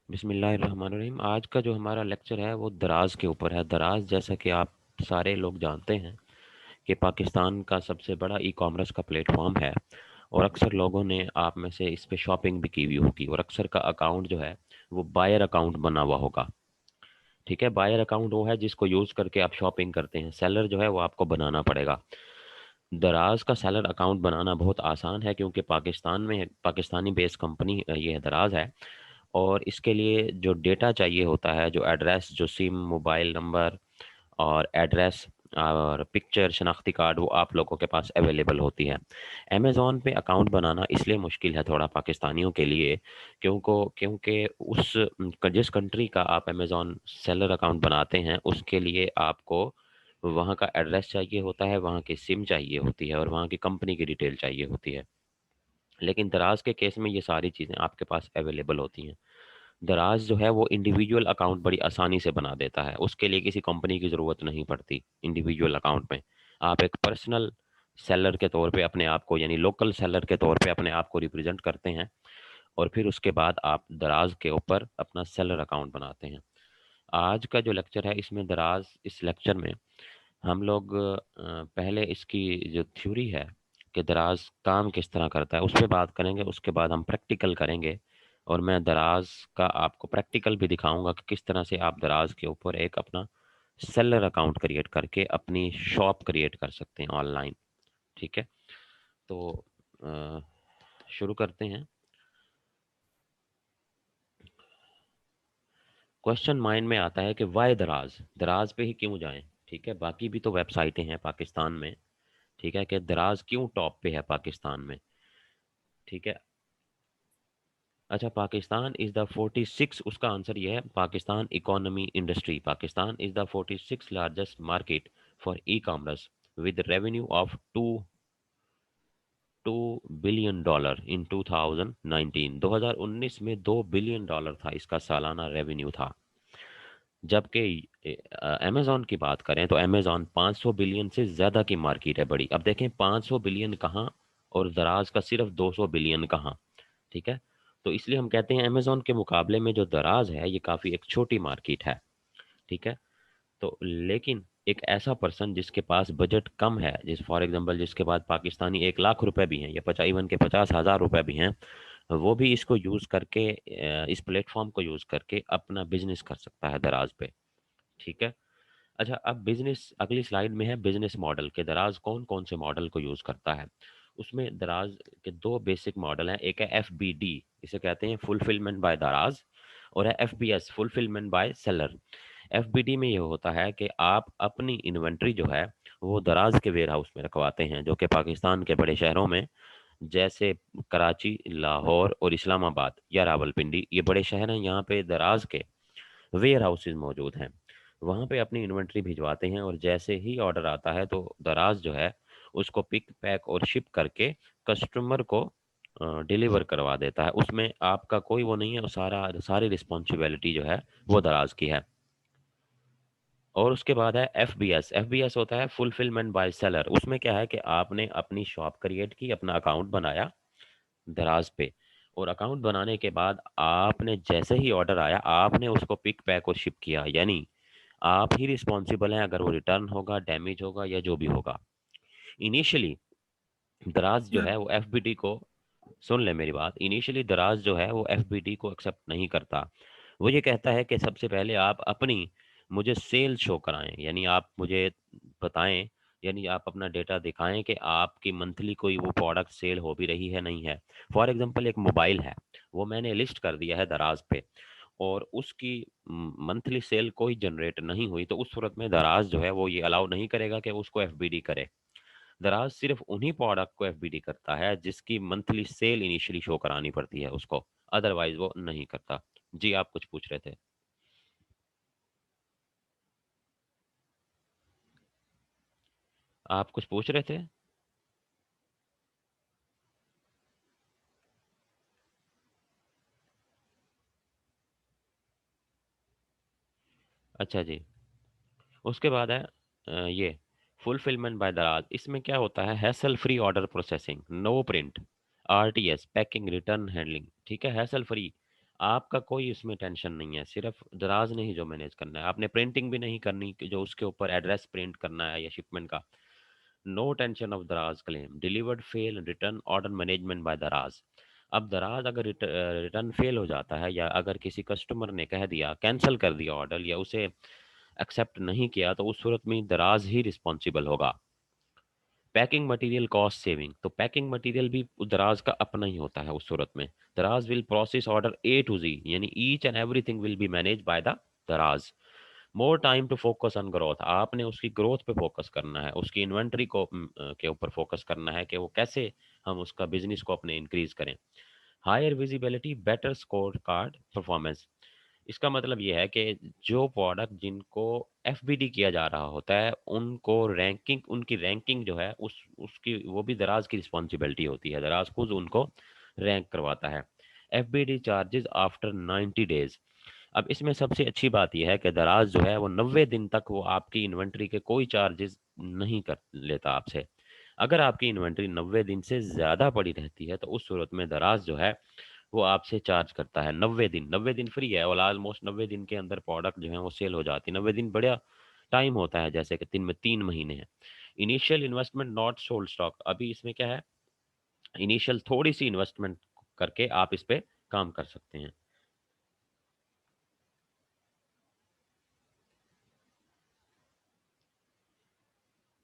बिस्मिल्लाहिर्रहमानिर्रहीम। आज का जो हमारा लेक्चर है वो दराज के ऊपर है। दराज, जैसा कि आप सारे लोग जानते हैं कि पाकिस्तान का सबसे बड़ा ई कॉमर्स का प्लेटफॉर्म है और अक्सर लोगों ने आप में से इस पे शॉपिंग भी की हुई होगी और अक्सर का अकाउंट जो है वो बायर अकाउंट बना हुआ होगा। ठीक है, बायर अकाउंट वो है जिसको यूज़ करके आप शॉपिंग करते हैं। सेलर जो है वो आपको बनाना पड़ेगा। दराज का सेलर अकाउंट बनाना बहुत आसान है क्योंकि पाकिस्तान में पाकिस्तानी बेस्ड कंपनी ये है, दराज है। और इसके लिए जो डेटा चाहिए होता है, जो एड्रेस, जो सिम, मोबाइल नंबर और एड्रेस और पिक्चर, शनाख्ती कार्ड, वो आप लोगों के पास अवेलेबल होती है। अमेज़ॉन पे अकाउंट बनाना इसलिए मुश्किल है थोड़ा पाकिस्तानियों के लिए, क्योंकि उस जिस कंट्री का आप अमेज़ॉन सेलर अकाउंट बनाते हैं उसके लिए आपको वहाँ का एड्रेस चाहिए होता है, वहाँ की सिम चाहिए होती है और वहाँ की कंपनी की डिटेल चाहिए होती है। लेकिन दराज के केस में ये सारी चीज़ें आपके पास अवेलेबल होती हैं। दराज जो है वो इंडिविजुअल अकाउंट बड़ी आसानी से बना देता है, उसके लिए किसी कंपनी की ज़रूरत नहीं पड़ती। इंडिविजुअल अकाउंट में आप एक पर्सनल सेलर के तौर पे अपने आप को, यानी लोकल सेलर के तौर पे अपने आप को रिप्रेजेंट करते हैं और फिर उसके बाद आप दराज के ऊपर अपना सेलर अकाउंट बनाते हैं। आज का जो लेक्चर है इसमें दराज, इस लेक्चर में हम लोग पहले इसकी जो थ्योरी है कि दराज काम किस तरह करता है उस पर बात करेंगे। उसके बाद हम प्रैक्टिकल करेंगे और मैं दराज का आपको प्रैक्टिकल भी दिखाऊंगा कि किस तरह से आप दराज के ऊपर एक अपना सेलर अकाउंट क्रिएट करके अपनी शॉप क्रिएट कर सकते हैं ऑनलाइन। ठीक है, तो अ, शुरू करते हैं। क्वेश्चन माइंड में आता है कि वाई दराज, दराज पे ही क्यों जाएं। ठीक है, बाकी भी तो वेबसाइटें हैं पाकिस्तान में। ठीक है, कि दराज क्यों टॉप पे है पाकिस्तान में। ठीक है, अच्छा, पाकिस्तान इज द 46, उसका आंसर ये है, Pakistan economy industry, Pakistan is the 46 largest market for e commerce with revenue of two billion dollar in 2019। 2019 में $2 बिलियन था इसका सालाना रेवेन्यू था। जबकि अमेजोन की बात करें तो अमेजोन 500 बिलियन से ज़्यादा की मार्केट है बड़ी। अब देखें 500 बिलियन कहाँ और दराज का सिर्फ 200 बिलियन कहाँ। ठीक है, तो इसलिए हम कहते हैं अमेजोन के मुकाबले में जो दराज है ये काफ़ी एक छोटी मार्केट है। ठीक है, तो लेकिन एक ऐसा पर्सन जिसके पास बजट कम है, जिस फॉर एग्जांपल जिसके पास पाकिस्तानी 1 लाख रुपए भी हैं या 50 इवन के 50,000 रुपए भी हैं, वो भी इसको यूज़ करके इस प्लेटफॉर्म को यूज़ करके अपना बिजनेस कर सकता है दराज पे। ठीक है, अच्छा, अब बिजनेस अगली स्लाइड में है बिजनेस मॉडल के दराज कौन कौन से मॉडल को यूज़ करता है। उसमें दराज के दो बेसिक मॉडल हैं, एक है FBD, इसे कहते हैं फुलफिलमेंट बाय दराज, और है FBS, fulfilment bye seller. FBD में ये होता है कि आप अपनी इन्वेंट्री जो है वो दराज के वेयर हाउस में रखवाते हैं, जो कि पाकिस्तान के बड़े शहरों में जैसे कराची, लाहौर और इस्लामाबाद या रावलपिंडी, ये बड़े शहर हैं, यहाँ पे दराज के वेयर हाउसेज मौजूद हैं। वहाँ पे अपनी इन्वेंट्री भिजवाते हैं और जैसे ही ऑर्डर आता है तो दराज जो है उसको पिक पैक और शिप करके कस्टमर को डिलीवर करवा देता है। उसमें आपका कोई वो नहीं है, और सारी रिस्पॉन्सिबिलिटी जो है वो दराज की है। और उसके बाद है FBS। FBS होता है फुलफिलमेंट बाय सेलर। उसमें क्या है कि आपने अपनी शॉप क्रिएट की, अपना अकाउंट बनाया दराज पे, और अकाउंट बनाने के बाद आपने जैसे ही ऑर्डर आया आपने उसको पिक पैक और शिप किया, यानी आप ही रिस्पॉन्सिबल हैं अगर वो रिटर्न होगा, डैमेज होगा या जो भी होगा। इनिशियली दराज जो है वो FBD को, सुन ले मेरी बात, इनिशियली दराज जो है वो FBD को एक्सेप्ट नहीं करता। वो ये कहता है कि सबसे पहले आप अपनी मुझे सेल शो कराएं, यानी आप मुझे बताएं, यानी आप अपना डेटा दिखाएं कि आपकी मंथली कोई वो प्रोडक्ट सेल हो भी रही है नहीं है। फॉर एग्जांपल एक मोबाइल है, वो मैंने लिस्ट कर दिया है दराज पे और उसकी मंथली सेल कोई जनरेट नहीं हुई, तो उस सूरत में दराज जो है वो ये अलाउ नहीं करेगा कि उसको FBD करे। दराज सिर्फ उन्हीं प्रोडक्ट को FBD करता है जिसकी मंथली सेल इनिशियली शो करानी पड़ती है उसको, अदरवाइज वो नहीं करता। जी, आप कुछ पूछ रहे थे। आप कुछ पूछ रहे थे। अच्छा जी, उसके बाद है ये फुलफिलमेंट बाय दराज। इसमें क्या होता है, hassle free order processing, no print, RTS, packing, return handling. ठीक है, हैसल फ्री, आपका कोई इसमें टेंशन नहीं है, सिर्फ दराज नहीं जो मैनेज करना है, आपने प्रिंटिंग भी नहीं करनी कि जो उसके ऊपर एड्रेस प्रिंट करना है या शिपमेंट का। नो टेंशन ऑफ दराज claim, delivered fail return order management by दराज। अब दराज अगर रिटर्न फेल हो जाता है, या अगर किसी कस्टमर ने कह दिया, कैंसिल कर दिया ऑर्डर, या उसे एक्सेप्ट नहीं किया, तो उस सूरत में दराज ही रिस्पॉन्सिबल होगा। पैकिंग मटेरियल कॉस्ट सेविंग, तो पैकिंग मटेरियल भी दराज का अपना ही होता है उस सूरत में। Daraz will process order A to Z, यानी each and everything will be manage by the Daraz. More time to focus on growth, आपने उसकी ग्रोथ पे फोकस करना है, उसकी इन्वेंट्री को के ऊपर फोकस करना है कि वो कैसे हम उसका बिजनेस को अपने इंक्रीज करें। Higher visibility better score card performance, इसका मतलब ये है कि जो प्रोडक्ट जिनको एफबीडी किया जा रहा होता है, उनको रैंकिंग, उनकी रैंकिंग जो है उसकी वो भी दराज की रिस्पॉन्सिबिलिटी होती है, दराज खुद उनको रैंक करवाता है। एफबीडी चार्जेस आफ्टर 90 डेज, अब इसमें सबसे अच्छी बात यह है कि दराज जो है वो 90 दिन तक वो आपकी इन्वेंट्री के कोई चार्जेस नहीं कर लेता आपसे। अगर आपकी इन्वेंट्री 90 दिन से ज़्यादा पड़ी रहती है, तो उस सूरत में दराज जो है वो आपसे चार्ज करता है 90 दिन। 90 दिन फ्री है, और ऑलमोस्ट 90 दिन के अंदर प्रोडक्ट जो है वो सेल हो जाती है। 90 दिन बड़ा टाइम होता है, जैसे कि 3 महीने हैं। Initial investment not sold stock, अभी इसमें क्या है, इनिशियल थोड़ी सी इन्वेस्टमेंट करके आप इस पे काम कर सकते हैं।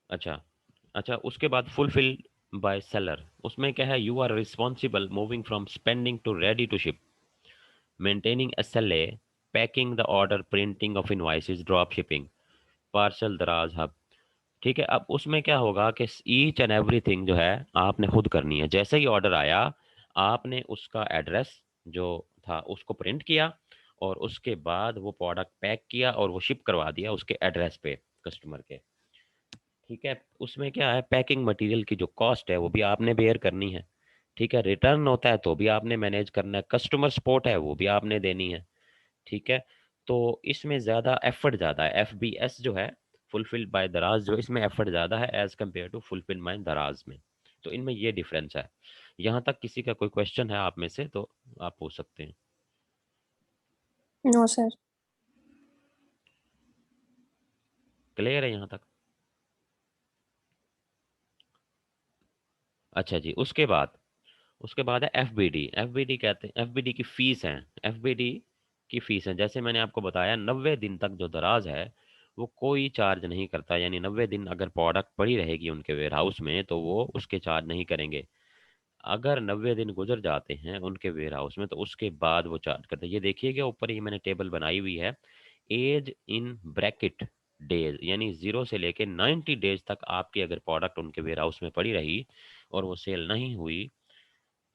अच्छा, अच्छा, उसके बाद फुलफिल बाय सेलर, उसमें क्या है, you are responsible moving from spending to ready to ship, maintaining SLA, packing the order, printing of invoices, drop shipping, parcel Daraz hub. ठीक है, अब उसमें क्या होगा कि ईच एंड एवरीथिंग जो है आपने खुद करनी है। जैसे ही ऑर्डर आया, आपने उसका एड्रेस जो था उसको प्रिंट किया, और उसके बाद वो प्रोडक्ट पैक किया और वो शिप करवा दिया उसके एड्रेस पे कस्टमर के। ठीक है, उसमें क्या है, पैकिंग मटेरियल की जो कॉस्ट है वो भी आपने बेयर करनी है। ठीक है, रिटर्न होता है तो भी आपने मैनेज करना है, कस्टमर सपोर्ट है वो भी आपने देनी है। ठीक है, तो इसमें ज़्यादा एफर्ट ज़्यादा है, एफबीएस जो है, फुलफिल बाय दराज, जो इसमें एफर्ट ज़्यादा है as compared to fulfil by Daraz में। तो इनमें ये डिफरेंस है। यहाँ तक किसी का कोई क्वेश्चन है आप में से तो आप पूछ सकते हैं। No sir. क्लियर है यहाँ तक? अच्छा जी, उसके बाद है एफबीडी। एफबीडी कहते हैं, एफबीडी की फीस है, एफबीडी की फीस है, जैसे मैंने आपको बताया 90 दिन तक जो दराज है वो कोई चार्ज नहीं करता, यानी 90 दिन अगर प्रोडक्ट पड़ी रहेगी उनके वेयर हाउस में तो वो उसके चार्ज नहीं करेंगे। अगर 90 दिन गुजर जाते हैं उनके वेयर हाउस में, तो उसके बाद वो चार्ज करते हैं। ये देखिएगा ऊपर ही मैंने टेबल बनाई हुई है, एज इन ब्रैकेट डेज, यानी 0 से लेके 90 डेज तक आपकी अगर प्रोडक्ट उनके वेयर हाउस में पड़ी रही और वो सेल नहीं हुई,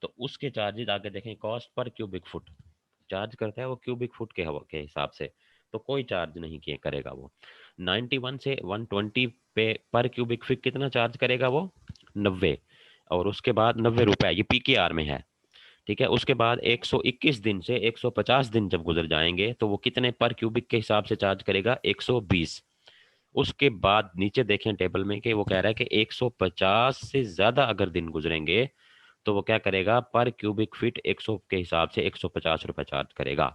तो उसके चार्जेस आगे देखें, cost per cubic foot charge करता है वो, क्यूबिक फुट के हिसाब से, तो कोई चार्ज नहीं किए करेगा वो। 91 से 120 पे पर क्यूबिक फीट कितना चार्ज करेगा वो, 90। और उसके बाद 90 रुपए, ये पीकेआर में है। ठीक है, उसके बाद 121 दिन से 150 दिन जब गुजर जाएंगे तो वो कितने पर क्यूबिक के हिसाब से चार्ज करेगा, 120। उसके बाद नीचे देखें टेबल में कि वो कह रहा है कि 150 से ज्यादा अगर दिन गुजरेंगे तो वो क्या करेगा, पर क्यूबिक फीट 100 के हिसाब से 150 रुपये चार्ज करेगा।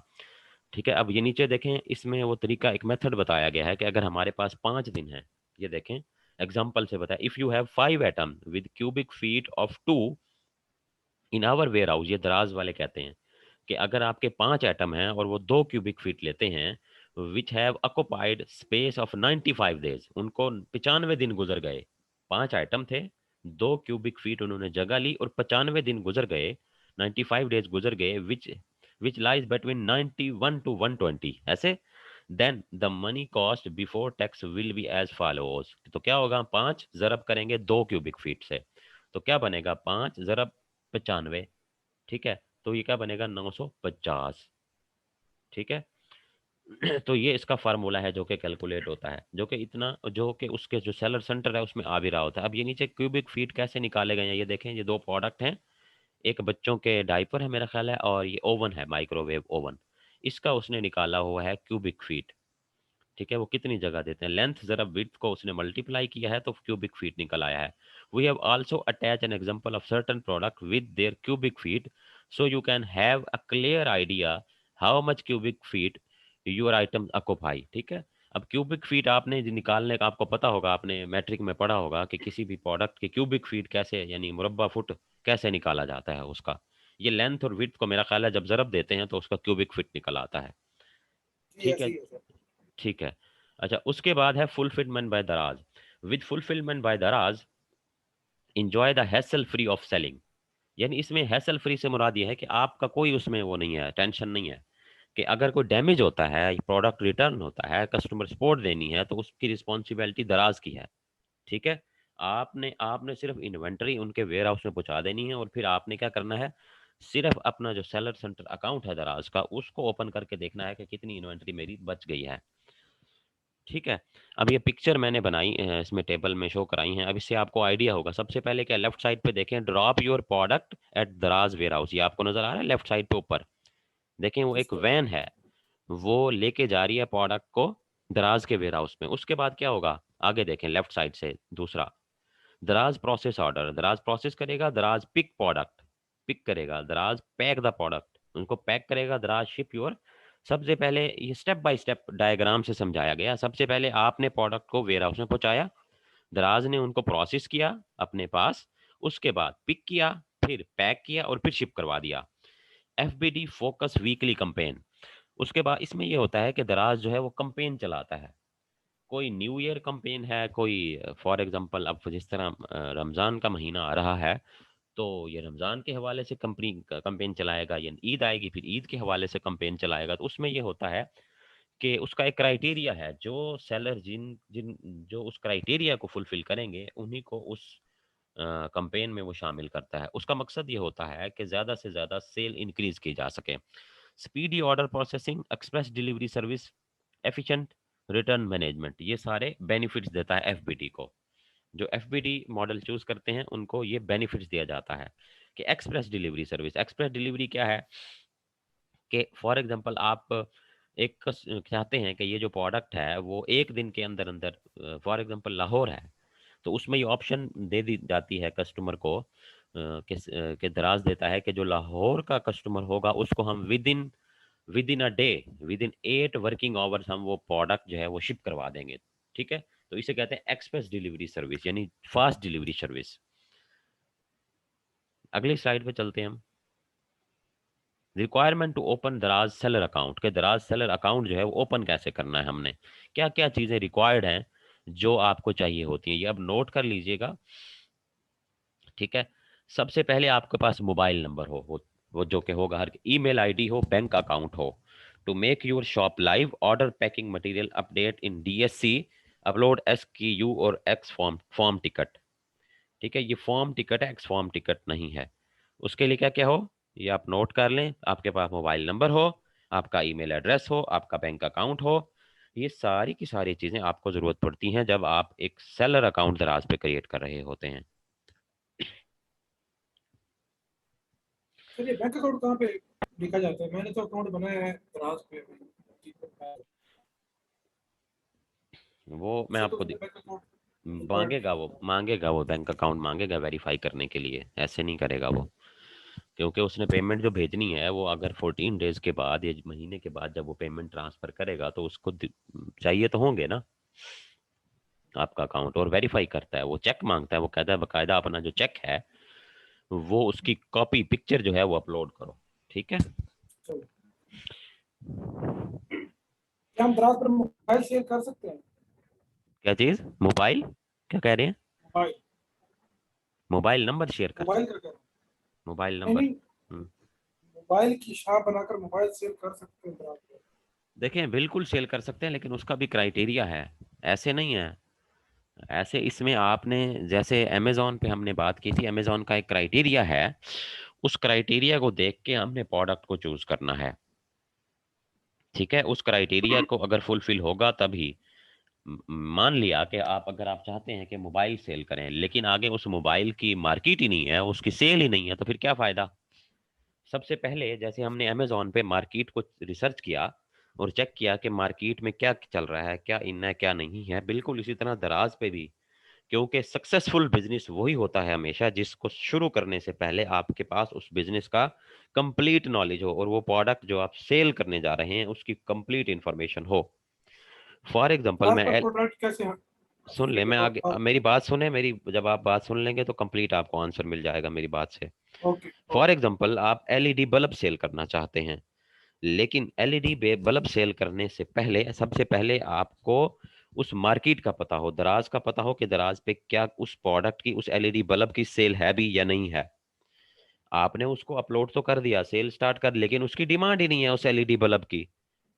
ठीक है, अब ये नीचे देखें, इसमें वो तरीका, एक मेथड बताया गया है कि अगर हमारे पास 5 दिन है, ये देखें एग्जाम्पल से बताया, if you have 5 item with cubic feet of 2 in our warehouse, ये दराज वाले कहते हैं कि अगर आपके 5 आइटम हैं और वो 2 क्यूबिक फीट लेते हैं, which have occupied space of 95 days, उनको 95 दिन गुजर गए, 5 आइटम थे, 2 क्यूबिक फीट उन्होंने जगह ली और 95 दिन गुजर गए, 95 डेज गुजर गए, which which lies between 91 to 120 ऐसे, then the money cost before tax will be as follows. तो क्या होगा, 5 जरब करेंगे 2 क्यूबिक फीट से, तो क्या बनेगा, 5 जरब 95। ठीक है, तो ये क्या बनेगा, 950। ठीक है। तो ये इसका फार्मूला है जो कि कैलकुलेट होता है, जो कि इतना, जो कि उसके जो सेलर सेंटर है उसमें आ भी रहा होता है। अब ये नीचे क्यूबिक फीट कैसे निकाले गए हैं, ये देखें, ये दो प्रोडक्ट हैं, एक बच्चों के डायपर है मेरा ख्याल है, और ये ओवन है, माइक्रोवेव ओवन। इसका उसने निकाला हुआ है क्यूबिक फीट। ठीक है, वो कितनी जगह देते हैं, लेंथ जरा विड्थ को उसने मल्टीप्लाई किया है तो क्यूबिक फीट निकल आया है। We have also attach an example of certain product with their cubic feet, so you can have a clear idea how much cubic feet your item occupy, ठीक है। अब क्यूबिक फीट आपने निकालने का आपको पता होगा, आपने मैट्रिक में पढ़ा होगा कि किसी भी प्रोडक्ट के क्यूबिक फीट कैसे, यानी मुरब्बा फुट कैसे निकाला जाता है उसका। ये लेंथ और विड्थ को मेरा ख्याल है जब ज़रब देते हैं तो उसका क्यूबिक फीट निकल आता है, जी ठीक ऐसे है। ही है सर। ठीक है। अच्छा, उसके बाद है फुलफिलमेंट बाय दराज। विद फुलफिलमेंट बाय दराज enjoy the hassle free of selling. यानी इसमें हैसल फ्री से मुराद ये है कि आपका कोई उसमें वो नहीं है, टेंशन नहीं है कि अगर कोई डैमेज होता है, प्रोडक्ट रिटर्न होता है, कस्टमर सपोर्ट देनी है, तो उसकी रिस्पॉन्सिबिलिटी दराज की है, ठीक है। आपने आपने सिर्फ इन्वेंटरी उनके वेयर हाउस में पहुंचा देनी है, और फिर आपने क्या करना है, सिर्फ अपना जो सेलर सेंटर अकाउंट है दराज का, उसको ओपन करके देखना है कि कितनी इन्वेंटरी मेरी बच गई है, ठीक है। अब ये पिक्चर मैंने बनाई इसमें टेबल में शो कराई हैं, अब इससे आपको आइडिया होगा। सबसे पहले क्या, लेफ्ट साइड पे देखें, ड्रॉप योर प्रोडक्ट एट दराज वेयर हाउस, ये आपको नजर आ रहा है लेफ्ट साइड पे ऊपर, देखें वो जी एक सर। वैन है, वो लेके जा रही है प्रोडक्ट को दराज के वेयर हाउस में। उसके बाद क्या होगा, आगे देखें लेफ्ट साइड से दूसरा, दराज प्रोसेस ऑर्डर, दराज प्रोसेस करेगा, दराज पिक प्रोडक्ट, पिक करेगा, दराज पैक द प्रोडक्ट, उनको पैक करेगा, दराज शिप योर। सबसे पहले ये स्टेप बाय स्टेप डायग्राम से समझाया गया। सबसे पहले आपने प्रोडक्ट को वेयर हाउस में पहुंचाया, दराज ने उनको प्रोसेस किया अपने पास, उसके बाद पिक किया, फिर पैक किया और फिर शिप करवा दिया। FBD focus weekly campaign. उसके बाद इसमें ये होता है कि दराज जो है वो कंपेन चलाता है, कोई न्यू ईयर कंपेन है, कोई फॉर एग्जांपल अब जिस तरह रमज़ान का महीना आ रहा है, तो ये रमज़ान के हवाले से कंपनी कंपेन चलाएगा, या ईद आएगी फिर ईद के हवाले से कंपेन चलाएगा। तो उसमें ये होता है कि उसका एक क्राइटेरिया है, जो सेलर जिन जिन जो उस क्राइटेरिया को फुलफिल करेंगे उन्हीं को उस कंपेन में वो शामिल करता है। उसका मकसद ये होता है कि ज़्यादा से ज़्यादा सेल इंक्रीज की जा सके। Speedy order processing, express delivery service, efficient return management, ये सारे बेनिफिट्स देता है एफबीडी को। जो एफबीडी मॉडल चूज करते हैं उनको ये बेनिफिट्स दिया जाता है कि express delivery service. Express delivery क्या है कि फॉर एग्जांपल आप चाहते हैं कि ये जो प्रोडक्ट है वो एक दिन के अंदर अंदर, फॉर एग्जांपल लाहौर है, तो उसमें ये ऑप्शन दे दी जाती है कस्टमर को, कि दराज देता है कि जो लाहौर का कस्टमर होगा उसको हम with in a day, with in 8 working hours हम वो प्रोडक्ट जो है वो शिप करवा देंगे, ठीक है। तो इसे कहते हैं एक्सप्रेस डिलीवरी सर्विस, यानी फास्ट डिलीवरी सर्विस। अगली स्लाइड पे चलते हैं हम। रिक्वायरमेंट टू ओपन दराज सेलर अकाउंट, के दराज सेलर अकाउंट जो है वो ओपन कैसे करना है, हमने क्या क्या चीज़ें रिक्वायर्ड हैं जो आपको चाहिए होती हैं, ये अब नोट कर लीजिएगा, ठीक है। सबसे पहले आपके पास मोबाइल नंबर वो जो कि होगा हर, ईमेल आईडी हो, बैंक अकाउंट हो। To make your shop live, order packing material, update in DSC, upload SQ और एक्स फॉर्म टिकट, ठीक है। ये फॉर्म टिकट है, एक्स फॉर्म टिकट नहीं है। उसके लिए क्या क्या हो, ये आप नोट कर लें। आपके पास मोबाइल नंबर हो, आपका ईमेल एड्रेस हो, आपका बैंक अकाउंट हो, ये सारी की सारी चीज़ें आपको ज़रूरत पड़ती हैं जब आप एक सेलर अकाउंट दराज पे क्रिएट कर रहे होते हैं। सर ये बैंक अकाउंट कहाँ पे लिखा जाता है? मैंने तो अकाउंट बनाया है दराज पे। वो मैं उसे तो आपको मैंने बैंक अकाउंट रिक्वायर्ड नहीं मांगेगा, है। वो बैंक अकाउंट मांगेगा वेरीफाई करने के लिए, ऐसे नहीं करेगा वो, क्योंकि उसने पेमेंट जो भेजनी है वो अगर 14 डेज के बाद या महीने के बाद जब वो पेमेंट ट्रांसफर करेगा तो उसको चाहिए तो होंगे ना आपका अकाउंट, और वेरीफाई करता है, वो चेक मांगता है, वो कहता है बकायदा अपना जो चेक है वो उसकी कॉपी पिक्चर जो है वो अपलोड करो, ठीक है। तो क्या हम दराज पर मोबाइल शेयर कर सकते हैं? क्या चीज, मोबाइल, क्या कह रहे हैं, मोबाइल, मोबाइल नंबर शेयर कर मोबाइल सकते, का कर। मोबाइल नहीं नंबर। नहीं, हम्म, मोबाइल की शॉप बनाकर मोबाइल शेयर कर सकते हैं दराज पर। देखें बिल्कुल सेल कर सकते हैं, लेकिन उसका भी क्राइटेरिया है, ऐसे नहीं है। ऐसे इसमें आपने, जैसे अमेजोन पे हमने बात की थी, अमेजोन का एक क्राइटेरिया है, उस क्राइटेरिया को देख के हमने प्रोडक्ट को चूज करना है, ठीक है। उस क्राइटेरिया को अगर फुलफिल होगा तभी, म- मान लिया कि आप, अगर आप चाहते हैं कि मोबाइल सेल करें लेकिन आगे उस मोबाइल की मार्केट ही नहीं है, उसकी सेल ही नहीं है, तो फिर क्या फायदा। सबसे पहले जैसे हमने अमेजोन पे मार्केट को रिसर्च किया और चेक किया कि मार्केट में क्या चल रहा है, क्या इन है क्या नहीं है, बिल्कुल इसी तरह दराज पे भी क्योंकि सक्सेसफुल बिजनेस वही होता है हमेशा जिसको शुरू करने से पहले आपके पास उस बिजनेस का कंप्लीट नॉलेज हो और वो प्रोडक्ट जो आप सेल करने जा रहे हैं उसकी कंप्लीट इंफॉर्मेशन हो। फॉर एग्जांपल हमारे मैं पास प्रोडक्ट कैसे हैं? सुन ले, ठीक है, मैं आगे और मेरी बात सुने, मेरी जब आप बात सुन लेंगे तो कंप्लीट आपको आंसर मिल जाएगा मेरी बात से। Okay for okay. एग्जांपल आप एलईडी बल्ब सेल करना चाहते हैं, लेकिन एलईडी बल्ब सेल करने से पहले सबसे पहले आपको उस मार्केट का पता हो, दराज का पता हो कि दराज पे क्या उस प्रोडक्ट की, उस एलईडी बल्ब की सेल है भी या नहीं है। आपने उसको अपलोड तो कर दिया, सेल स्टार्ट कर, लेकिन उसकी डिमांड ही नहीं है उस एलईडी बल्ब की,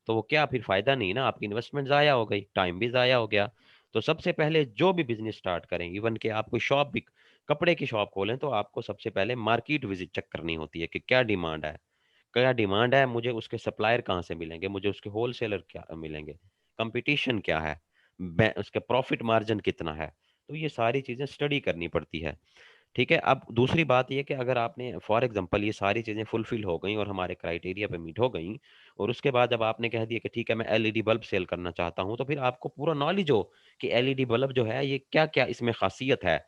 तो वो क्या, फिर फायदा नहीं ना, आपकी इन्वेस्टमेंट जाया हो गई, टाइम भी जाया हो गया। तो सबसे पहले जो भी बिजनेस स्टार्ट करें, इवन कि आप कोई शॉप भी, कपड़े की शॉप खोलें, तो आपको सबसे पहले मार्केट विजिट चेक करनी होती है कि क्या डिमांड है, क्या डिमांड है, मुझे उसके सप्लायर कहाँ से मिलेंगे, मुझे उसके होलसेलर क्या मिलेंगे, कंपटीशन क्या है, उसके प्रॉफिट मार्जिन कितना है। तो ये सारी चीजें स्टडी करनी पड़ती है। ठीक है। अब दूसरी बात ये कि अगर आपने फॉर एग्जांपल ये सारी चीजें फुलफिल हो गई और हमारे क्राइटेरिया पे मीट हो गई, और उसके बाद जब आपने कह दिया कि ठीक है मैं एलईडी बल्ब सेल करना चाहता हूं, तो फिर आपको पूरा नॉलेज हो कि एलईडी बल्ब जो है ये क्या क्या इसमें खासियत है।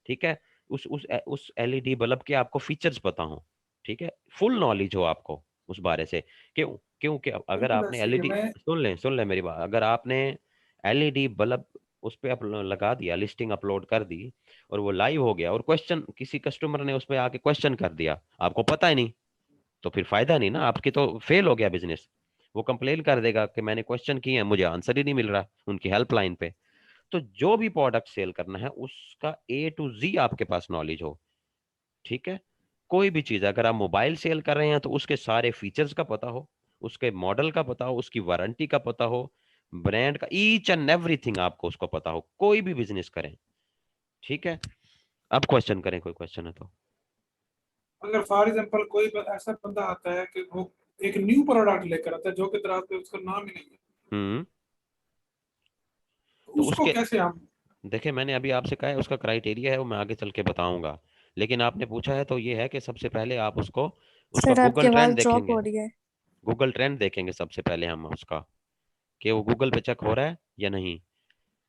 ठीक है। उस एलईडी बल्ब के आपको फीचर्स पता हो। ठीक है। फुल नॉलेज हो आपको उस बारे से। क्यों? क्योंकि अगर बिल्कुल आपने ऐसे ही है। एलईडी, मैं सुन लें मेरी बात, अगर आपने एलईडी बल्ब उस पे लगा दिया, लिस्टिंग अपलोड कर दी, और वो लाइव हो गया, और क्वेश्चन किसी कस्टमर ने उसमें आके क्वेश्चन कर दिया, आपको पता ही नहीं, तो फिर फायदा नहीं ना, आपकी तो फेल हो गया बिजनेस। वो कंप्लेन कर देगा कि मैंने क्वेश्चन किए हैं, मुझे आंसर ही नहीं मिल रहा उनकी हेल्पलाइन पे। तो जो भी प्रोडक्ट सेल करना है उसका ए टू जी आपके पास नॉलेज हो। ठीक है। कोई भी चीज, अगर आप मोबाइल सेल कर रहे हैं तो उसके सारे फीचर्स का पता हो, उसके मॉडल का पता हो, उसकी वारंटी का पता हो, ब्रांड का ईच एंड एवरीथिंग आपको उसको पता हो, कोई भी बिजनेस करें। ठीक है। अब क्वेश्चन करें, कोई क्वेश्चन है तो। अगर फॉर एग्जांपल कोई ऐसा बंदा आता है कि वो एक न्यू प्रोडक्ट लेकर आता है जो कि दराज पे उसका नाम ही नहीं है, हम्म। तो तो उसको उसके, कैसे हम? देखिए मैंने अभी आपसे कहा है उसका क्राइटेरिया है वो मैं आगे चल के बताऊंगा, लेकिन आपने पूछा है तो ये है कि सबसे पहले आप उसको, उसका सर आपकी गूगल आवाज ट्रेंड ड्रॉप देखेंगे। हो रही है। गूगल ट्रेंड देखेंगे सबसे पहले हम उसका, कि वो गूगल पे चेक हो रहा है या नहीं।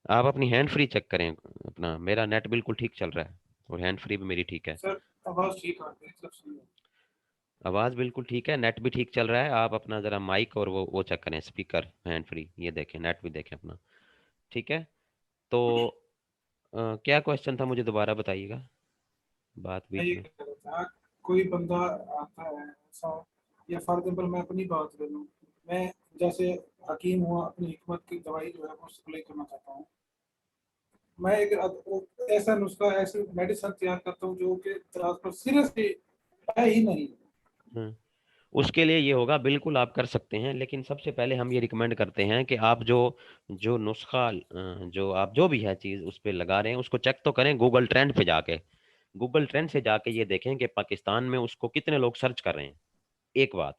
आप अपनी हैंड फ्री चेक करें अपना, मेरा नेट बिल्कुल ठीक चल रहा है और हैंड फ्री भी मेरी ठीक है। सर आवाज ठीक आ रही है, सब सही है। आवाज बिल्कुल ठीक है, नेट भी ठीक चल रहा है। आप अपना जरा माइक और वो चेक करें, स्पीकर हैंड फ्री, ये देखें, नेट भी देखें अपना। ठीक है। तो क्या क्वेश्चन था, मुझे दोबारा बताइएगा, बात मैं बीच ये में। कह रहा था, कोई बंदा आता है ऐसा, या फॉर एग्जांपल मैं अपनी बात ले लूँ, मैं जैसे हकीम हुआ, अपनी हिकमत की दवाई जो है वो सप्लाई करना चाहता हूँ। मैं एक ऐसा नुस्खा, ऐसी मेडिसिन तैयार करता हूँ जो कि दराज पर सीरियसली है ही नहीं। हम्म। उसके लिए ये होगा, बिल्कुल आप कर सकते हैं, लेकिन सबसे पहले हम ये रिकमेंड करते हैं कि आप जो जो नुस्खा जो आप जो भी है चीज उस पे लगा रहे हैं उसको चेक तो करें गूगल ट्रेंड पे जाके। गूगल ट्रेंड से जाके ये देखें कि पाकिस्तान में उसको कितने लोग सर्च कर रहे हैं, एक बात।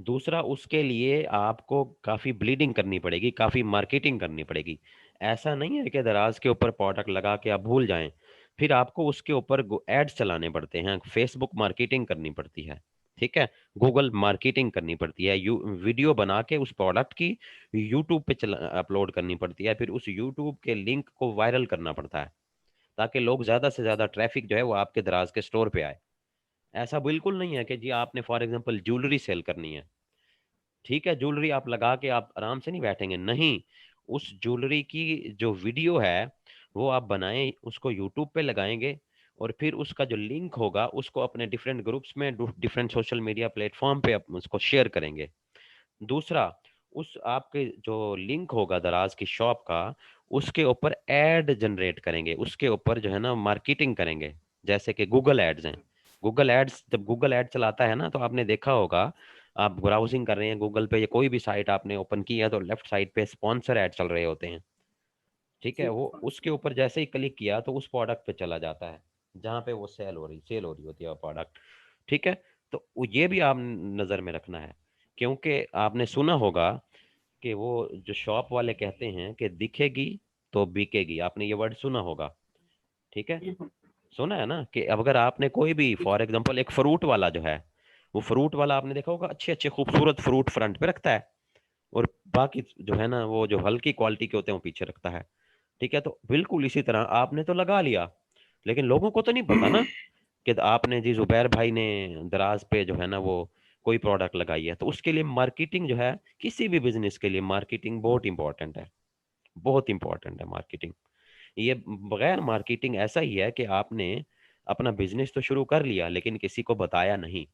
दूसरा, उसके लिए आपको काफी ब्लीडिंग करनी पड़ेगी, काफी मार्केटिंग करनी पड़ेगी। ऐसा नहीं है कि दराज के ऊपर प्रोडक्ट लगा के आप भूल जाएं, फिर आपको उसके ऊपर एड्स चलाने पड़ते हैं, फेसबुक मार्केटिंग करनी पड़ती है। ठीक है। गूगल मार्केटिंग करनी पड़ती है, वीडियो बना के उस प्रोडक्ट की यूट्यूब पे अपलोड करनी पड़ती है, फिर उस यूट्यूब के लिंक को वायरल करना पड़ता है, ताकि लोग ज्यादा से ज्यादा ट्रैफिक जो है वो आपके दराज के स्टोर पे आए। ऐसा बिल्कुल नहीं है कि जी आपने फॉर एग्जांपल ज्वेलरी सेल करनी है, ठीक है, ज्वेलरी आप लगा के आप आराम से नहीं बैठेंगे, नहीं, उस ज्वेलरी की जो वीडियो है वो आप बनाएं, उसको यूट्यूब पे लगाएंगे, और फिर उसका जो लिंक होगा उसको अपने डिफरेंट ग्रुप्स में, डिफरेंट सोशल मीडिया प्लेटफॉर्म पे आप उसको शेयर करेंगे। दूसरा, उस आपके जो लिंक होगा दराज की शॉप का, उसके ऊपर एड जनरेट करेंगे, उसके ऊपर जो है ना मार्केटिंग करेंगे, जैसे कि गूगल एड्स हैं। गूगल एड्स, जब गूगल एड चलाता है ना तो आपने देखा होगा, आप ब्राउजिंग कर रहे हैं गूगल पे या कोई भी साइट आपने ओपन की है तो लेफ्ट साइड पे स्पॉन्सर एड चल रहे होते हैं। ठीक है। वो उसके ऊपर जैसे ही क्लिक किया तो उस प्रोडक्ट पे चला जाता है जहाँ पे वो सेल हो रही होती है वो प्रोडक्ट। ठीक है। तो ये भी आप नज़र में रखना है, क्योंकि आपने सुना होगा कि वो जो शॉप वाले कहते हैं कि दिखेगी तो बिकेगी, आपने ये वर्ड सुना होगा। ठीक है। बिल्कुल सुना है ना कि अगर आपने कोई भी फॉर बिल्कुल। एग्जांपल एक फ्रूट वाला जो है, वो फ्रूट वाला आपने देखा होगा अच्छे अच्छे खूबसूरत फ्रूट फ्रंट पे रखता है, और बाकी जो है ना वो जो हल्की क्वालिटी के होते हैं वो पीछे रखता है। ठीक है, तो बिल्कुल इसी तरह आपने तो लगा लिया, लेकिन लोगों को तो नहीं पता ना कि आपने जी जुबैर भाई ने दराज पे जो है ना वो कोई प्रोडक्ट लगाई है। तो उसके लिए मार्केटिंग जो है, किसी भी बिजनेस के लिए मार्केटिंग बहुत इंपॉर्टेंट है, बहुत इंपॉर्टेंट है मार्केटिंग। ये बगैर मार्केटिंग ऐसा ही है कि आपने अपना बिजनेस तो शुरू कर लिया लेकिन किसी को बताया नहीं।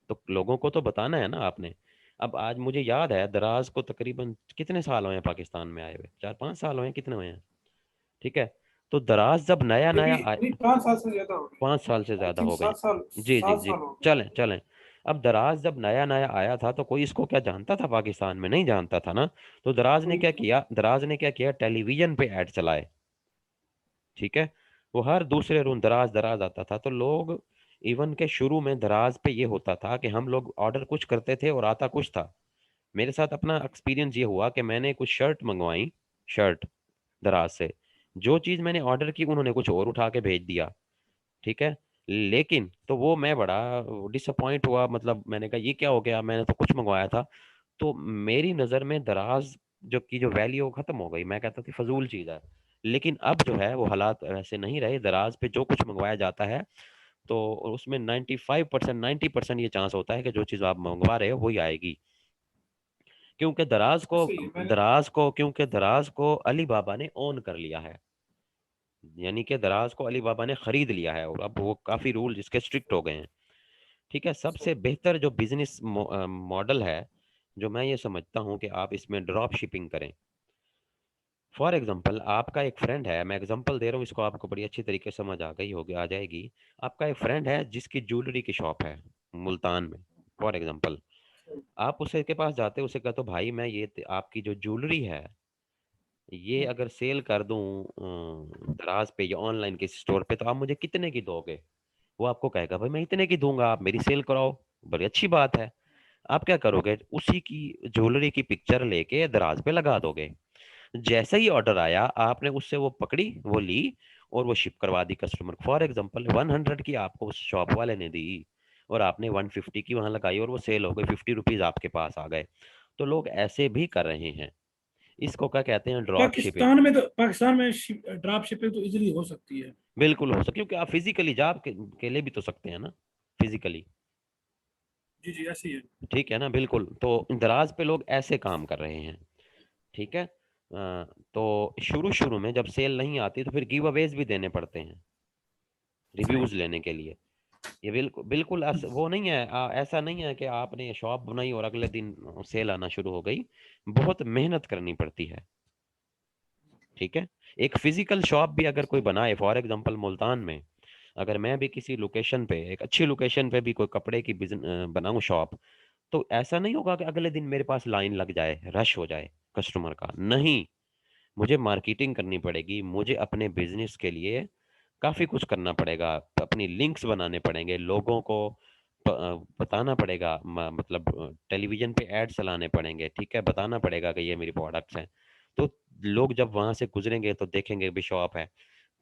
तो लोगों को तो बताना है ना आपने। अब आज मुझे याद है दराज को तकरीबन कितने साल हुए हैं पाकिस्तान में आए हुए, 4-5 साल हुए हैं, कितने हुए हैं? ठीक है, तो दराज जब नया ये भी नया आया, नहीं, 5 साल से ज्यादा हो 5 साल से गए, आई ज्यादा थिंक हो गए। 7 साल, जी जी 7 जी, साल हो गए। चलें चलें। अब दराज जब नया नया आया था तो कोई इसको क्या जानता था? पाकिस्तान में नहीं जानता था ना। तो दराज ने कोई क्या नहीं किया, दराज ने क्या किया, टेलीविजन पे ऐड चलाए। ठीक है, वो हर दूसरे रूम दराज दराज आता था, तो लोग, इवन के शुरू में दराज पे ये होता था कि हम लोग ऑर्डर कुछ करते थे और आता कुछ था। मेरे साथ अपना एक्सपीरियंस ये हुआ कि मैंने कुछ शर्ट मंगवाई, शर्ट दराज से, जो चीज़ मैंने ऑर्डर की उन्होंने कुछ और उठा के भेज दिया। ठीक है, लेकिन तो वो मैं बड़ा डिसअपॉइंट हुआ, मतलब मैंने कहा ये क्या हो गया, मैंने तो कुछ मंगवाया था। तो मेरी नज़र में दराज जो वैल्यू खत्म हो गई, मैं कहता थी फजूल चीज़ है। लेकिन अब जो है वो हालात वैसे नहीं रहे, दराज पे जो कुछ मंगवाया जाता है तो उसमें 95%, 90% ये चांस होता है कि जो चीज़ आप मंगवा रहे हो वही आएगी। क्योंकि ऐसे ही है। मैंने क्योंकि दराज को अली बाबा ने ओन कर लिया है, यानी कि दराज को अली बाबा ने खरीद लिया है, और अब वो काफी रूल जिसके स्ट्रिक्ट हो गए हैं। ठीक है, सबसे बेहतर जो बिजनेस मॉडल है, जो मैं ये समझता हूँ कि आप इसमें ड्रॉप शिपिंग करें। फॉर एग्जांपल, आपका एक फ्रेंड है, मैं एग्जांपल दे रहा हूँ इसको, आपको बड़ी अच्छी तरीके से समझ आ गई होगी, आ जाएगी। आपका एक फ्रेंड है जिसकी ज्वेलरी की शॉप है मुल्तान में, फॉर एग्जांपल। आप उसे के पास जाते हो, उसे कहते हो भाई मैं ये आपकी जो ज्वेलरी है ये अगर सेल कर दूं दराज पे या ऑनलाइन किसी स्टोर पे, तो आप मुझे कितने की दोगे? वो आपको कहेगा भाई मैं इतने की दूंगा, आप मेरी सेल कराओ। बड़ी अच्छी बात है। आप क्या करोगे, उसी की ज्वेलरी की पिक्चर लेके दराज पे लगा दोगे। जैसे ही ऑर्डर आया आपने उससे वो पकड़ी, वो ली और वो शिप करवा दी कस्टमर को। फॉर एग्जांपल 100 की आपको उस शॉप वाले ने दी और आपने 150 की वहां लगाई और वो सेल हो गई, 50 रुपीज आपके पास आ गए। तो लोग ऐसे भी कर रहे हैं। इसको क्या कहते हैं, ड्रॉप शिपिंग। पाकिस्तान में ड्रॉप शिपिंग तो इजीली हो सकती है। बिल्कुल हो सके, क्योंकि आप फिजिकली जा के लिए भी तो सकते हैं ना, फिजिकली। जी जी, ऐसे ही है। ठीक है ना, बिल्कुल। तो दराज पे लोग ऐसे काम कर रहे हैं। ठीक है, तो शुरू शुरू में जब सेल नहीं आती तो फिर गिव अवेज भी देने पड़ते हैं सही। रिव्यूज लेने के लिए। ये बिल्कुल बिल्कुल वो नहीं है, ऐसा नहीं है कि आपने शॉप बनाई और अगले दिन सेल आना शुरू हो गई। बहुत मेहनत करनी पड़ती है। ठीक है, एक फिजिकल शॉप भी अगर कोई बनाए, फॉर एग्जांपल मुल्तान में अगर मैं भी किसी लोकेशन पे, एक अच्छी लोकेशन पे भी कोई कपड़े की बनाऊं शॉप, तो ऐसा नहीं होगा कि अगले दिन मेरे पास लाइन लग जाए, रश हो जाए कस्टमर का, नहीं। मुझे मार्केटिंग करनी पड़ेगी, मुझे अपने बिजनेस के लिए काफी कुछ करना पड़ेगा, अपनी लिंक्स बनाने पड़ेंगे, लोगों को बताना पड़ेगा, मतलब टेलीविजन पे ऐड चलाने पड़ेंगे। ठीक है, बताना पड़ेगा कि ये मेरी प्रोडक्ट्स हैं। तो लोग जब वहां से गुजरेंगे तो देखेंगे भी शॉप है।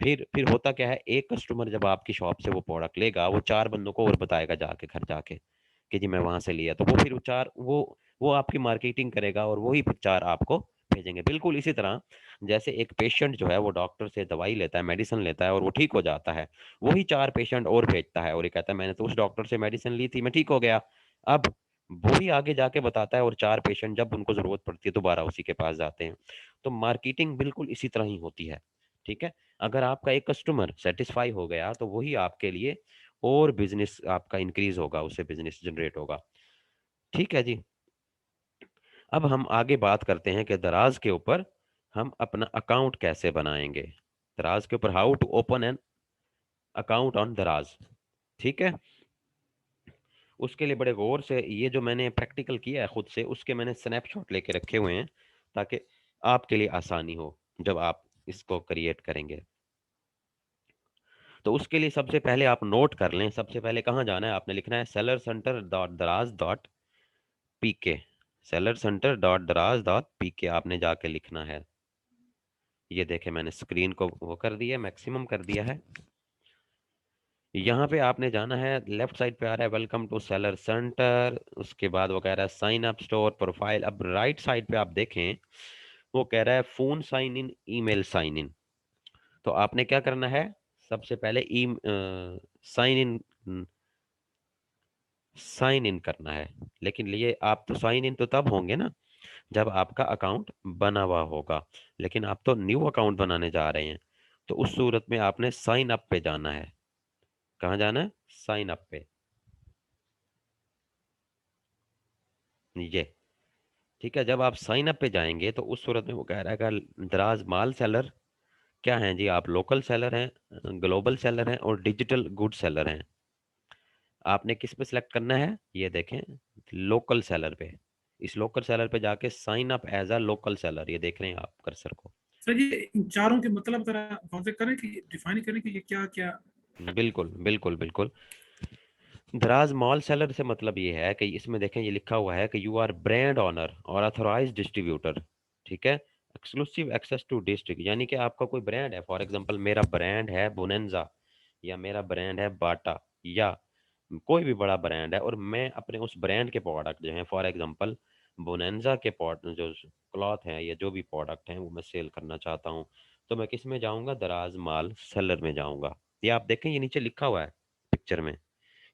फिर होता क्या है, एक कस्टमर जब आपकी शॉप से वो प्रोडक्ट लेगा, वो 4 बंदों को और बताएगा जाके, घर जाके, कि जी मैं वहां से लिया। तो वो फिर चार वो आपकी मार्केटिंग करेगा और वही फिर 4 आपको भेजेंगे। बिल्कुल इसी तरह जैसे एक पेशेंट जो है वो डॉक्टर से दवाई लेता है, मेडिसिन लेता है और वो ठीक हो जाता है, वही 4 पेशेंट और भेजता है और ये कहता है मैंने तो उस डॉक्टर से मेडिसिन ली थी, मैं ठीक हो गया। अब वही आगे जाके बताता है और 4 पेशेंट जब उनको जरूरत पड़ती है दोबारा उसी के पास जाते हैं। तो मार्केटिंग बिल्कुल इसी तरह ही होती है। ठीक है, अगर आपका एक कस्टमर सेटिस्फाई हो गया तो वही आपके लिए और बिजनेस आपका इंक्रीज होगा, उससे बिजनेस जनरेट होगा। ठीक है जी। अब हम आगे बात करते हैं कि दराज के ऊपर हम अपना अकाउंट कैसे बनाएंगे। दराज के ऊपर how to open an account on Daraz. ठीक है, उसके लिए बड़े गौर से ये जो मैंने प्रैक्टिकल किया है खुद से, उसके मैंने स्नैपशॉट लेके रखे हुए हैं ताकि आपके लिए आसानी हो जब आप इसको क्रिएट करेंगे। तो उसके लिए सबसे पहले आप नोट कर लें, सबसे पहले कहाँ जाना है, आपने लिखना है sellercenter.daraz.pk। sellercenter.daraz.pk आपने जाके लिखना है। ये देखे मैंने स्क्रीन को वो कर दिया, मैक्सिमम कर दिया है। यहाँ पे आपने जाना है, लेफ्ट साइड पे आ रहा है वेलकम टू सेलर सेंटर, उसके बाद वो कह रहा है साइन अप स्टोर प्रोफाइल। अब राइट साइड पे आप देखें वो कह रहा है phone sign in, email sign in. तो आपने क्या करना है, सबसे पहले ई साइन इन, साइन इन करना है। लेकिन ये आप तो साइन इन तो तब होंगे ना जब आपका अकाउंट बना हुआ होगा, लेकिन आप तो न्यू अकाउंट बनाने जा रहे हैं। तो उस सूरत में आपने साइन अप पे जाना है। कहाँ जाना है, साइन अप पे, ये ठीक है। जब आप साइन अप पे जाएंगे तो उस सूरत में वो कह रहा है कि दराज माल सेलर क्या हैं जी, आप लोकल सेलर हैं, ग्लोबल सेलर हैं और डिजिटल गुड सेलर हैं। आपने किस पे सिलेक्ट करना है, ये देखें, लोकल सेलर पे। इस लोकल सेलर पे जाके sign up as a local seller, ये देख रहे हैं आप कर्सर को। सर ये इन चारों के मतलब जरा वाज़ेह करें कि डिफाइन करें कि ये क्या क्या। बिल्कुल बिल्कुल बिल्कुल। दराज मॉल सेलर से मतलब ये है कि इसमें देखें, ये लिखा हुआ है कि यू आर ब्रांड ऑनर और अथोराइज डिस्ट्रीब्यूटर, ठीक है, एक्सक्लूसिव एक्सेस टू डिस्ट्रिक्ट, यानी कि आपका कोई ब्रांड है, फॉर एग्जांपल मेरा ब्रांड है बोनेंजा, या मेरा ब्रांड है बाटा, या कोई भी बड़ा ब्रांड है, और मैं अपने उस ब्रांड के प्रोडक्ट जो हैं, फॉर एग्जांपल बोनेंजा के पॉट जो क्लॉथ हैं या जो भी प्रोडक्ट हैं वो मैं सेल करना चाहता हूँ, तो मैं किस में जाऊंगा, दराज माल सेलर में जाऊंगा। ये आप देखें, ये नीचे लिखा हुआ है पिक्चर में,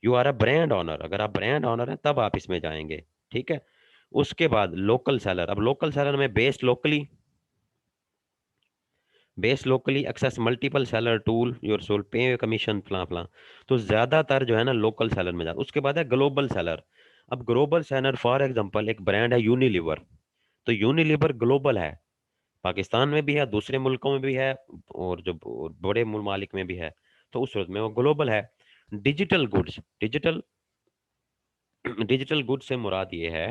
you are a brand owner. अगर आप ब्रांड ऑनर हैं तब आप इसमें जाएंगे, ठीक है। उसके बाद लोकल सेलर, अब लोकल सेलर में based locally access multiple seller tool your sole pay commission फला फला। तो ज्यादातर जो है ना लोकल सेलर में जाता। उसके बाद है ग्लोबल सेलर। अब ग्लोबल सेलर फॉर एग्जांपल एक ब्रांड है यूनिलीवर, तो यूनिलीवर ग्लोबल है, पाकिस्तान में भी है, दूसरे मुल्कों में भी है, और जो बड़े ममालिक में भी है, तो उस सूरत में वो ग्लोबल है। Digital goods, digital digital goods से मुराद ये है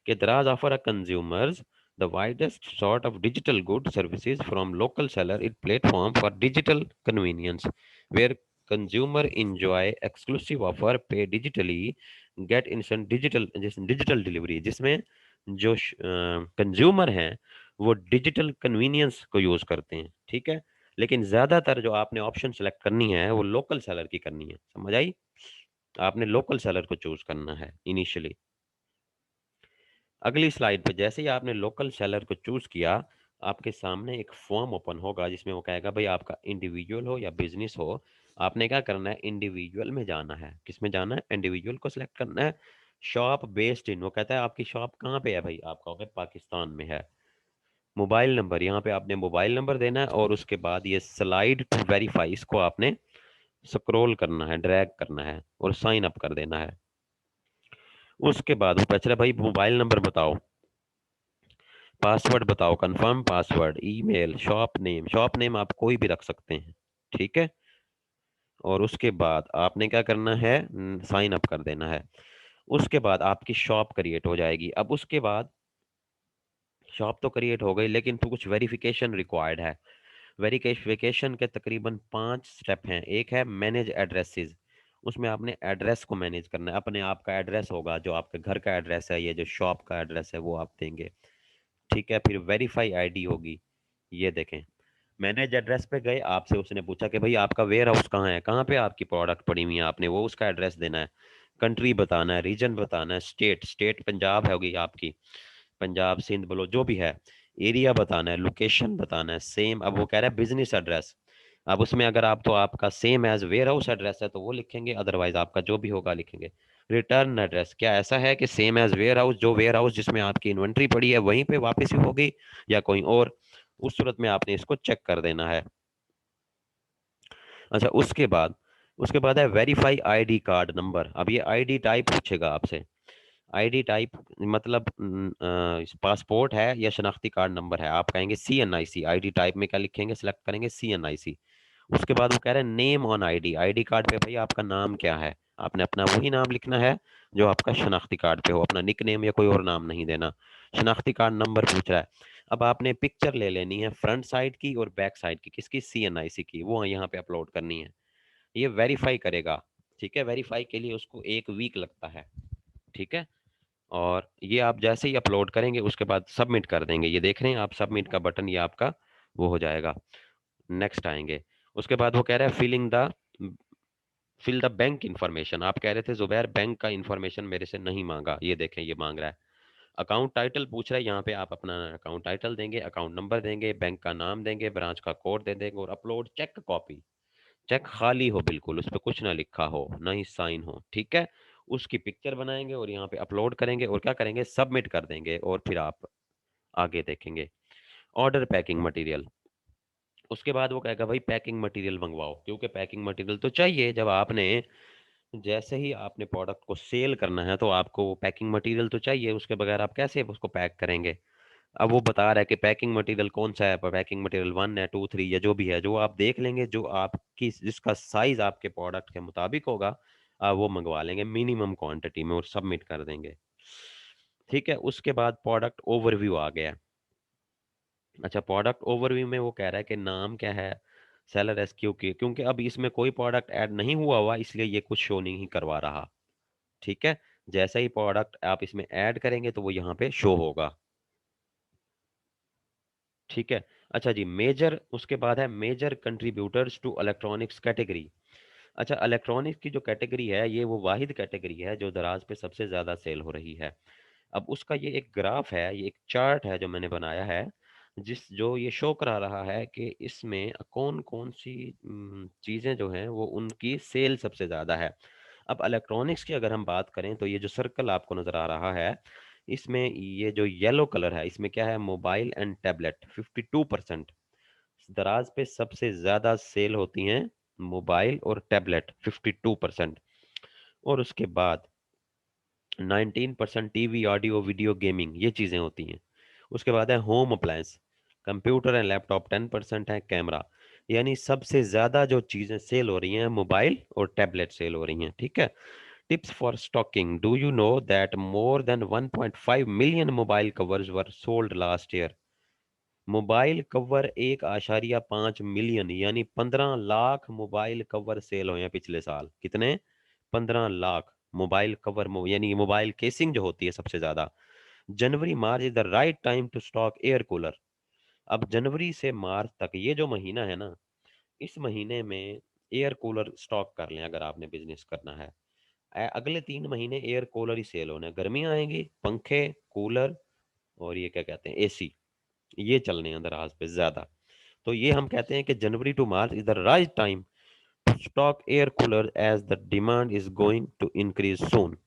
कि Daraz offer a consumers the widest sort of digital good services from local seller it platform for digital convenience where consumer enjoy exclusive offer pay digitally get instant digital digital delivery, जिसमें जो consumer हैं वो digital convenience को use करते हैं, ठीक है। लेकिन ज्यादातर जो आपने ऑप्शन सेलेक्ट करनी है वो लोकल सेलर की करनी है, समझ आई। आपने लोकल सेलर को चूज करना है इनिशियली। अगली स्लाइड पे जैसे ही आपने लोकल सेलर को चूज किया, आपके सामने एक फॉर्म ओपन होगा जिसमें वो कहेगा भाई आपका इंडिविजुअल हो या बिजनेस हो। आपने क्या करना है, इंडिविजुअल में जाना है। किस में जाना है, इंडिविजुअल को सिलेक्ट करना है। शॉप बेस्ड इन, वो कहता है आपकी शॉप कहाँ पे है, भाई आपका होगा पाकिस्तान में है। मोबाइल नंबर, यहाँ पे आपने मोबाइल नंबर देना है, और उसके बाद ये स्लाइड टू वेरीफाई, इसको आपने स्क्रॉल करना है, ड्रैग करना है और साइन अप कर देना है। उसके बाद वो पूछ रहा है भाई मोबाइल नंबर बताओ, पासवर्ड बताओ, confirm password, email, shop name आप कोई भी रख सकते हैं, ठीक है। और उसके बाद आपने क्या करना है, साइन अप कर देना है। उसके बाद आपकी शॉप क्रिएट हो जाएगी। अब उसके बाद शॉप तो क्रिएट हो गई, लेकिन तो कुछ वेरिफिकेशन रिक्वायर्ड है। वेरिफिकेशन के तकरीबन 5 स्टेप हैं। एक है मैनेज एड्रेसेस, उसमें आपने एड्रेस को मैनेज करना है। अपने आप का एड्रेस होगा, जो आपके घर का एड्रेस है, ये जो शॉप का एड्रेस है वो आप देंगे, ठीक है। फिर वेरीफाई आईडी होगी, ये देखें, मैनेज एड्रेस पे गए, आपसे उसने पूछा कि भाई आपका वेयर हाउस कहाँ है, कहाँ पे आपकी प्रोडक्ट पड़ी हुई है, आपने वो उसका एड्रेस देना है। कंट्री बताना है, रीजन बताना है, स्टेट पंजाब है होगी आपकी, पंजाब सिंध बोलो जो भी है। एरिया बताना है, लोकेशन बताना है सेम। अब वो कह रहा है बिजनेस एड्रेस, अब उसमें अगर आप तो आपका same as warehouse address है तो वो लिखेंगे, अदरवाइज आपका जो भी होगा लिखेंगे। रिटर्न एड्रेस, क्या ऐसा है कि सेम एज वेयर हाउस, जो वेयर हाउस जिसमें आपकी इन्वेंट्री पड़ी है वहीं पे वापस होगी या कोई और, उस सूरत में आपने इसको चेक कर देना है। अच्छा, उसके बाद है वेरीफाई आईडी कार्ड नंबर। अब ये आईडी टाइप पूछेगा आपसे। आईडी टाइप मतलब पासपोर्ट है या शनाख्ती कार्ड नंबर है, आप कहेंगे CNIC। आईडी टाइप में क्या लिखेंगे, सिलेक्ट करेंगे CNIC। उसके बाद वो कह रहे हैं name on ID, ID card पे भाई आपका नाम क्या है, आपने अपना वही नाम लिखना है जो आपका शनाख्ती कार्ड पे हो, अपना निक नेम या कोई और नाम नहीं देना। शनाख्ती कार्ड नंबर पूछ रहा है। अब आपने पिक्चर ले लेनी है फ्रंट साइड की और बैक साइड की, किसकी, CNIC की, वो यहाँ पे अपलोड करनी है। ये वेरीफाई करेगा, ठीक है। वेरीफाई के लिए उसको 1 वीक लगता है, ठीक है। और ये आप जैसे ही अपलोड करेंगे उसके बाद सबमिट कर देंगे, ये देख रहे हैं आप सबमिट का बटन, ये आपका वो हो जाएगा। नेक्स्ट आएंगे। उसके बाद वो कह रहा है फिल द बैंक इंफॉर्मेशन। आप कह रहे थे जुबैर बैंक का इंफॉर्मेशन मेरे से नहीं मांगा, ये देखें ये मांग रहा है। अकाउंट टाइटल पूछ रहा है यहाँ पे, आप अपना अकाउंट टाइटल देंगे, अकाउंट नंबर देंगे, बैंक का नाम देंगे, ब्रांच का कोड दे देंगे और अपलोड चेक कॉपी। चेक खाली हो बिल्कुल, उस पर कुछ ना लिखा हो, ना ही साइन हो, ठीक है। उसकी पिक्चर बनाएंगे और यहाँ पे अपलोड करेंगे और क्या करेंगे, सबमिट कर देंगे और फिर आप आगे देखेंगे। ऑर्डर पैकिंग मटेरियल, उसके बाद वो कहेगा भाई पैकिंग मटेरियल मंगवाओ, क्योंकि पैकिंग मटेरियल तो चाहिए। जब आपने, जैसे ही आपने प्रोडक्ट को सेल करना है तो आपको पैकिंग मटेरियल तो चाहिए, उसके बगैर आप कैसे उसको पैक करेंगे। अब वो बता रहा है कि पैकिंग मटेरियल कौन सा है, पैकिंग मटेरियल 1 है, 2, 3 या जो भी है, जो आप देख लेंगे, जो आपकी जिसका साइज आपके प्रोडक्ट के मुताबिक होगा, आप वो मंगवा लेंगे मिनिमम क्वांटिटी में और सबमिट कर देंगे। ठीक है, उसके बाद प्रोडक्ट ओवरव्यू आ गया। अच्छा, प्रोडक्ट ओवरव्यू में वो कह रहा है कि नाम क्या है, सेलर एसक्यू की, क्योंकि अब इसमें कोई प्रोडक्ट ऐड नहीं हुआ हुआ इसलिए ये कुछ शो नहीं करवा रहा। ठीक है, जैसा ही प्रोडक्ट आप इसमें ऐड करेंगे तो वो यहाँ पे शो होगा। ठीक है। अच्छा जी, मेजर, उसके बाद है major contributors to electronics category. अच्छा, इलेक्ट्रॉनिक्स की जो कैटेगरी है ये वो वाहिद कैटेगरी है जो दराज पे सबसे ज्यादा सेल हो रही है। अब उसका ये एक ग्राफ है, ये एक चार्ट है जो मैंने बनाया है, जिस जो ये शो करा रहा है कि इसमें कौन कौन सी चीजें जो हैं वो उनकी सेल सबसे ज्यादा है। अब इलेक्ट्रॉनिक्स की अगर हम बात करें तो ये जो सर्कल आपको नजर आ रहा है, इसमें ये जो येलो कलर है इसमें क्या है, मोबाइल एंड टैबलेट 52%। दराज पे सबसे ज्यादा सेल होती हैं मोबाइल और टैबलेट 52%। और उसके बाद 19% टीवी, ऑडियो, वीडियो, गेमिंग, ये चीजें होती हैं। उसके बाद है home appliance, computer and laptop 10% है, कैमरा। यानी सबसे ज्यादा जो चीजें सेल हो रही हैं मोबाइल और टैबलेट सेल हो रही हैं। ठीक है। Tips for stocking, do you know that more than 1.5 million mobile covers were sold last year. Mobile cover 1.5 million यानी 15 लाख मोबाइल कवर सेल हुए हैं पिछले साल। कितने? 15 लाख मोबाइल कवर, यानी मोबाइल केसिंग जो होती है सबसे ज्यादा। January March is the right time to stock air cooler. अब जनवरी से मार्च तक ये जो महीना है ना, इस महीने में एयर कूलर स्टॉक कर लें अगर आपने बिजनेस करना है। अगले 3 महीने एयर कूलर ही सेल होने हैं। गर्मियां आएंगी, पंखे, कूलर और ये क्या कहते हैं, एसी, ये चलने हैं दराज पे ज्यादा। तो ये हम कहते हैं कि January to March is the right time to stock air cooler as the demand is going to increase soon.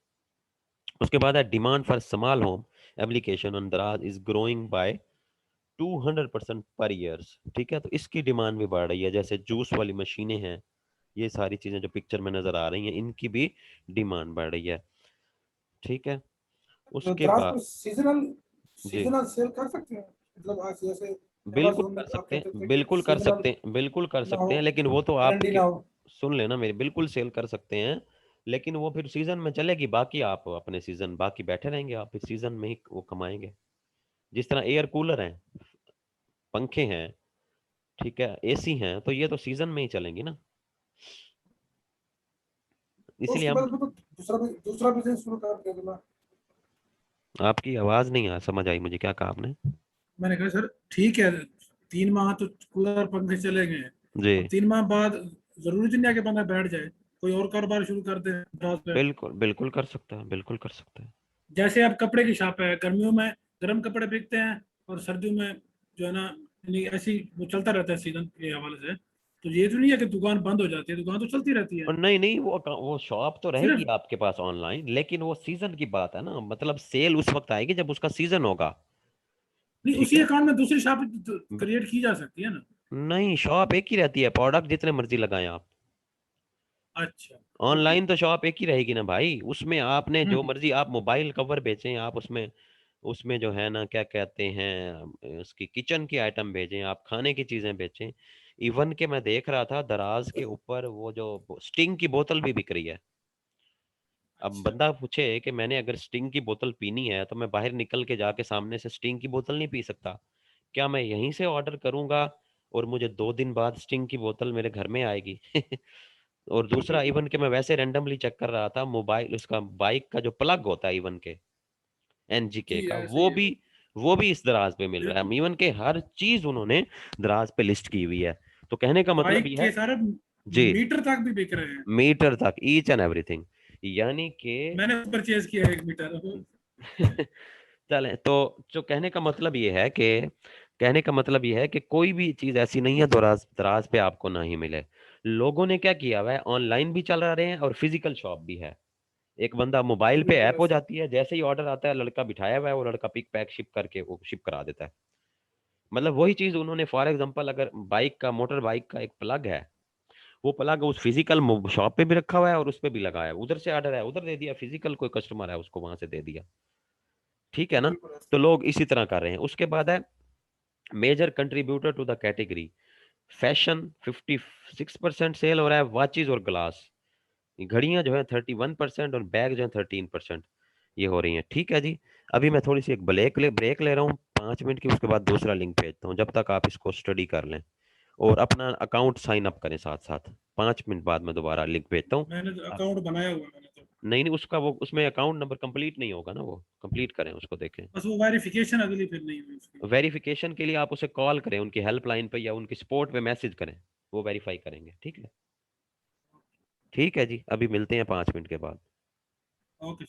उसके बाद है demand for small home application on Daraz is growing by 200% per years. ठीक है, तो इसकी डिमांड भी बढ़ रही है, जैसे जूस वाली मशीनें हैं, ये सारी चीजें जो पिक्चर में नजर आ रही हैं इनकी भी डिमांड बढ़ रही है। ठीक है, उसके द्रास बाद पर सीजनल जी, सीजनल सेल कर सकते हैं, मतलब आज जैसे बिल्कुल अमेज़न में कर आप सकते कहते हैं, थे कि बिल्कुल कर सीजनल सकते हैं, बिल्कुल कर ना हो, सकते हैं, लेकिन वो तो ट्रेंडी आपके, ना हो। सुन लेना मेरे, बिल्कुल सेल कर सकते हैं, लेकिन वो फिर सीजन में चलेगी, बाकी आप अपने सीजन बाकी बैठे रहेंगे, आप इस सीजन में ही वो कमाएंगे। जिस तरह एयर कूलर हैं, पंखे हैं, ठीक है, एसी हैं, तो ये तो सीजन में ही चलेंगी ना, तो इसीलिए उसके हम। बाद मैं तो दूसरा बिजनेस शुरू कर दिया था। आपकी आवाज नहीं आ समझ आई मुझे, क्या कहा आपने? मैंने कहा सर ठीक है, 3 माह तो कूलर पंखे चलेंगे, जी, अब 3 माह बाद जरूरी तो नहीं है कि बंदा बैठ जाए, कोई और कारोबार शुरू कर दे रात पे। बिल्कुल बिल्कुल कर सकता है, बिल्कुल कर सकता है। जैसे अब कपड़े की शॉप है, गर्मियों में गर्म कपड़े बिकते हैं और सर्दियों में जो है ना, यानी ऐसी वो चलता रहता है सीजन के हवाले से। तो ये तो नहीं है कि दुकान बंद हो जाती है, दुकान तो चलती रहती है। और नहीं नहीं, वो शॉप तो रहेगी सिर्फ आपके पास ऑनलाइन, लेकिन वो सीजन की बात है ना, मतलब सेल उस वक्त आएगी जब उसका सीजन होगा। नहीं, ठीक उसी है, अकाउंट में दूसरी शॉप क्रिएट की जा सकती है ना। नहीं, शॉप एक ही रहती है, प्रोडक्ट जितने मर्जी लगाएं आप। अच्छा। ओके। ऑनलाइन तो शॉप एक ही रहेगी ना भाई, उसमें आपने जो हम्म। मर्जी, आप मोबाइल कवर बेचें, आप उसमें, उसमें जो है ना क्या कहते हैं, उसकी किचन की आइटम बेचें, आप खाने की चीजें बेचें। इवन के मैं देख रहा था दराज के ऊपर वो जो स्टिंग की बोतल भी बिक रही है। अब अच्छा। बंदा पूछे कि मैंने अगर स्टिंग की बोतल पीनी है तो मैं बाहर निकल के जाके सामने से स्टिंग की बोतल नहीं पी सकता, क्या मैं यहीं से ऑर्डर करूंगा और मुझे 2 दिन बाद स्टिंग की बोतल मेरे घर में आएगी? और दूसरा, इवन के मैं वैसे रैंडमली चेक कर रहा था, मोबाइल उसका बाइक का जो प्लग होता है इवन के, एनजीके जी का, ऐसे वो ही है। भी, वो भी इस दराज पे मिल रहा बिल्कुल। है। इवन के हर चीज उन्होंने दराज पे लिस्ट की हुई है। तो कहने का मतलब बाइक ये के है, सारे जी, मीटर तक भी बिक रहे हैं। मीटर तक, ईच एंड एवरीथिंग, यानी कि मैंने परचेज किया है 1 मीटर। चलें, तो जो कहने का मतलब ये है कि कोई भी चीज ऐसी नहीं है दराज दराज पे आपको नहीं मिले। लोगों ने क्या किया हुआ है, ऑनलाइन भी चला रहे हैं और फिजिकल शॉप भी है। एक बंदा मोबाइल पे पूरी ऐप तरह हो से। जाती है, जैसे ही ऑर्डर आता है लड़का बिठाया हुआ है, वो लड़का पिक पैक शिप करके वो शिप करा देता है। मतलब वही चीज उन्होंने, फॉर एग्जांपल अगर बाइक का, मोटर बाइक का एक प्लग है, वो प्लग उस फिजिकल शॉप पे भी रखा हुआ है और उस पे भी लगाया है, उधर से ऑर्डर है उधर दे दिया, फिजिकल कोई कस्टमर है उसको वहां से दे दिया। ठीक है ना। बिल्कुल तो ऐसा। लोग इसी तरह कर रहे हैं। उसके बाद है major contributor to the category, fashion 56% sale हो रहा है, वॉचेज और ग्लास, घड़ियां जो है 31% और बैग जो है 13% ये हो रही हैं। ठीक है जी। अभी मैं थोड़ी सी एक ब्रेक ले रहा हूँ 5 मिनट की, उसके बाद दूसरा लिंक भेजता हूँ, जब तक आप इसको स्टडी कर लें और अपना अकाउंट साइन अप करें साथ साथ। 5 मिनट बाद मैं दोबारा लिंक भेजता हूँ। मैंने तो आप, अकाउंट बनाया हुआ है, मैंने तो। नहीं नहीं, उसका वो उसमें अकाउंट नंबर कंप्लीट नहीं होगा ना, वो कंप्लीट करें उसको, देखें। बस वो वेरिफिकेशन अगली फिर नहीं हुई उसकी। वेरिफिकेशन के लिए आप उसे कॉल करें, उनकी हेल्पलाइन पे या उनकी सपोर्ट पे मैसेज करें, वो वेरीफाई करेंगे। ठीक है। ठीक है जी, अभी मिलते हैं 5 मिनट के बाद। ओके।